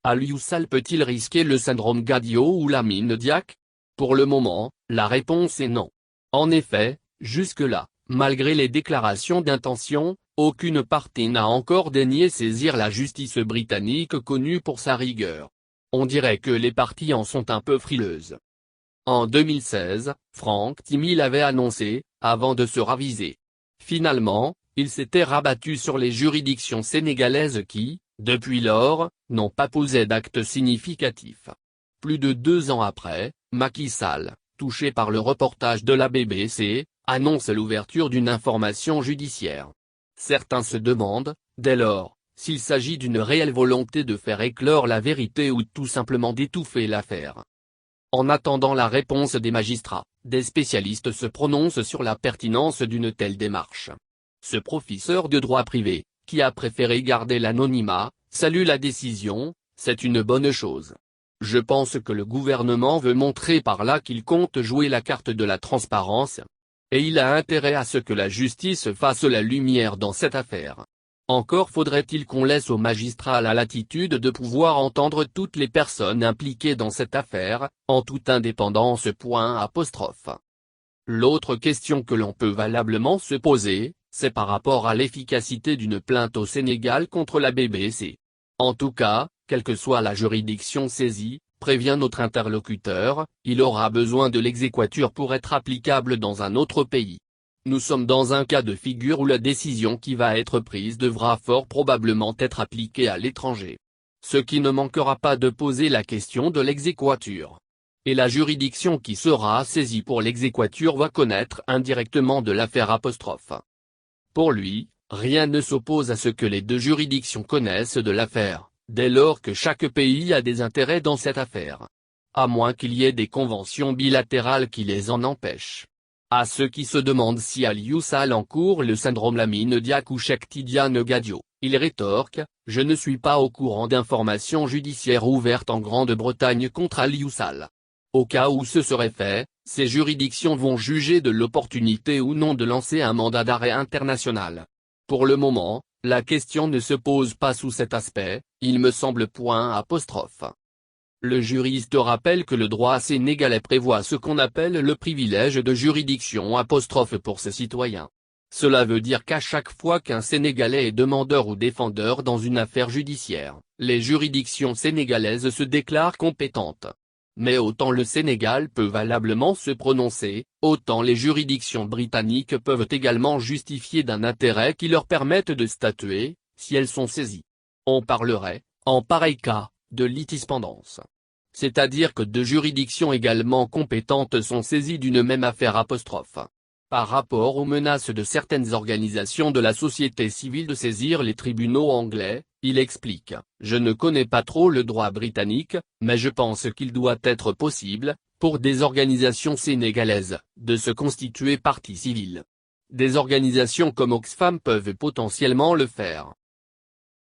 Aliou Sall peut-il risquer le syndrome Gadio ou Lamine Diack? Pour le moment, la réponse est non. En effet, jusque-là, malgré les déclarations d'intention, aucune partie n'a encore daigné saisir la justice britannique connue pour sa rigueur. On dirait que les parties en sont un peu frileuses. En 2016, Franck Timis avait annoncé, avant de se raviser. Finalement, il s'était rabattu sur les juridictions sénégalaises qui, depuis lors, n'ont pas posé d'actes significatifs. Plus de 2 ans après, Macky Sall, touché par le reportage de la BBC, annonce l'ouverture d'une information judiciaire. Certains se demandent, dès lors, s'il s'agit d'une réelle volonté de faire éclore la vérité ou tout simplement d'étouffer l'affaire. En attendant la réponse des magistrats, des spécialistes se prononcent sur la pertinence d'une telle démarche. Ce professeur de droit privé, qui a préféré garder l'anonymat, salue la décision, c'est une bonne chose. Je pense que le gouvernement veut montrer par là qu'il compte jouer la carte de la transparence. Et il a intérêt à ce que la justice fasse la lumière dans cette affaire. Encore faudrait-il qu'on laisse aux magistrats la latitude de pouvoir entendre toutes les personnes impliquées dans cette affaire, en toute indépendance. L'autre question que l'on peut valablement se poser, c'est par rapport à l'efficacité d'une plainte au Sénégal contre la BBC. En tout cas, quelle que soit la juridiction saisie, prévient notre interlocuteur, il aura besoin de l'exéquatur pour être applicable dans un autre pays. Nous sommes dans un cas de figure où la décision qui va être prise devra fort probablement être appliquée à l'étranger. Ce qui ne manquera pas de poser la question de l'exéquatur. Et la juridiction qui sera saisie pour l'exéquatur va connaître indirectement de l'affaire. Pour lui, rien ne s'oppose à ce que les deux juridictions connaissent de l'affaire, dès lors que chaque pays a des intérêts dans cette affaire. À moins qu'il y ait des conventions bilatérales qui les en empêchent. À ceux qui se demandent si Aliou Sall encourt le syndrome Lamine Diack ou Cheikh Tidiane Gadio, il rétorque, je ne suis pas au courant d'informations judiciaires ouvertes en Grande-Bretagne contre Aliou Sall. Au cas où ce serait fait, ces juridictions vont juger de l'opportunité ou non de lancer un mandat d'arrêt international. Pour le moment, la question ne se pose pas sous cet aspect, il me semble. Le juriste rappelle que le droit sénégalais prévoit ce qu'on appelle le privilège de juridiction pour ses citoyens. Cela veut dire qu'à chaque fois qu'un Sénégalais est demandeur ou défendeur dans une affaire judiciaire, les juridictions sénégalaises se déclarent compétentes. Mais autant le Sénégal peut valablement se prononcer, autant les juridictions britanniques peuvent également justifier d'un intérêt qui leur permette de statuer, si elles sont saisies. On parlerait, en pareil cas, de litispendance. C'est-à-dire que deux juridictions également compétentes sont saisies d'une même affaire. Par rapport aux menaces de certaines organisations de la société civile de saisir les tribunaux anglais, il explique, je ne connais pas trop le droit britannique, mais je pense qu'il doit être possible, pour des organisations sénégalaises, de se constituer partie civile. Des organisations comme Oxfam peuvent potentiellement le faire.